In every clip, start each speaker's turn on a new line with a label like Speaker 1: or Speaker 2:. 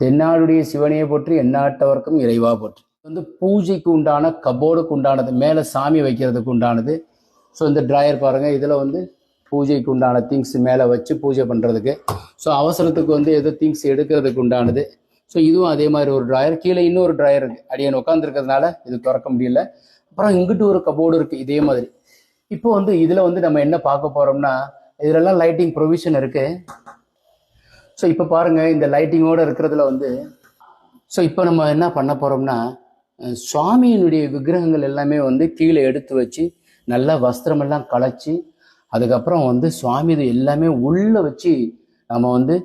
Speaker 1: தென்னாடுடைய சிவனையை போற்றி எந்நாட்டவர்க்கும் இறைவா போற்றி. வந்து பூஜைக்கு உண்டான கபோர்டுக்கு உண்டானது, மேலே சாமி வைக்கிறதுக்கு உண்டானது. ஸோ இந்த ட்ராயர் பாருங்கள், இதில் வந்து பூஜைக்கு உண்டான திங்ஸ் மேலே வச்சு பூஜை பண்ணுறதுக்கு. ஸோ அவசரத்துக்கு வந்து எதோ திங்ஸ் எடுக்கிறதுக்கு உண்டானது. ஸோ இதுவும் அதே மாதிரி ஒரு ட்ராயர். கீழே இன்னொரு ட்ராயர் இருக்குது, அடியன் உட்காந்துருக்கிறதுனால இது திறக்க முடியல. அப்புறம் இங்கிட்டு ஒரு கபோர்டு இருக்குது இதே மாதிரி. இப்போ வந்து இதில் வந்து நம்ம என்ன பார்க்க போகிறோம்னா, இதிலெல்லாம் லைட்டிங் ப்ரொவிஷன் இருக்குது. ஸோ இப்போ பாருங்கள், இந்த லைட்டிங்கோடு இருக்கிறதுல வந்து ஸோ இப்போ நம்ம என்ன பண்ண போகிறோம்னா, சுவாமியினுடைய விக்கிரகங்கள் எல்லாமே வந்து கீழே எடுத்து வச்சு நல்லா வஸ்திரமெல்லாம் களைச்சி, அதுக்கப்புறம் வந்து சுவாமி இது எல்லாமே உள்ளே வச்சு நம்ம வந்து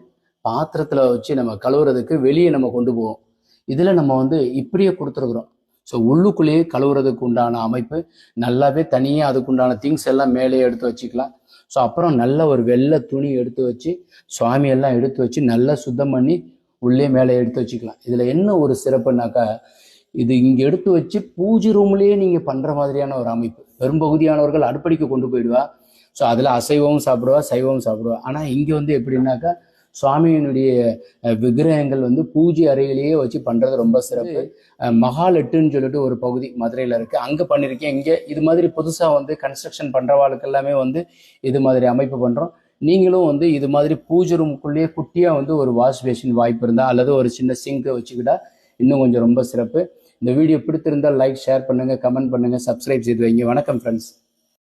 Speaker 1: பாத்திரத்தில் வச்சு நம்ம கழுவுறதுக்கு வெளியே நம்ம கொண்டு போவோம். இதில் நம்ம வந்து இப்படியே கொடுத்துருக்குறோம். ஸோ உள்ளுக்குள்ளேயே கழுவுறதுக்கு உண்டான அமைப்பு நல்லாவே தனியாக அதுக்குண்டான திங்ஸ் எல்லாம் மேலே எடுத்து வச்சுக்கலாம். ஸோ அப்புறம் நல்ல ஒரு வெள்ளை துணி எடுத்து வச்சு சுவாமியெல்லாம் எடுத்து வச்சு நல்லா சுத்தம் பண்ணி உள்ளே மேலே எடுத்து வச்சுக்கலாம். இதில் என்ன ஒரு சிறப்புனாக்கா, இது இங்கே எடுத்து வச்சு பூஜை ரூம்லேயே நீங்கள் பண்ணுற மாதிரியான ஒரு அமைப்பு. பெரும்பகுதியானவர்கள் அடுப்படிக்கு கொண்டு போயிடுவா. ஸோ அதில் அசைவமும் சாப்பிடுவா, சைவமும் சாப்பிடுவா. ஆனால் இங்கே வந்து எப்படின்னாக்கா, சுவாமியினுடைய விக்கிரகங்கள் வந்து பூஜை அறையிலேயே வச்சு பண்ணுறது ரொம்ப சிறப்பு. மகாலெட்டுன்னு சொல்லிட்டு ஒரு பகுதி மதுரையில் இருக்குது, அங்கே பண்ணியிருக்கேன். இங்கே இது மாதிரி புதுசாக வந்து கன்ஸ்ட்ரக்ஷன் பண்ணுறவாளுக்கு எல்லாமே வந்து இது மாதிரி அமைப்பு பண்ணுறோம். நீங்களும் வந்து இது மாதிரி பூஜை ரூமுக்குள்ளேயே குட்டியாக வந்து ஒரு வாஷ் பேஷன் வாய்ப்பு இருந்தால், அல்லது ஒரு சின்ன சிங்கை வச்சுக்கிட்டா இன்னும் கொஞ்சம் ரொம்ப சிறப்பு. இந்த வீடியோ பிடித்திருந்தால் லைக், ஷேர் பண்ணுங்கள், கமெண்ட் பண்ணுங்கள், சப்ஸ்கிரைப் செய்து வைங்க. வணக்கம் ஃப்ரெண்ட்ஸ்.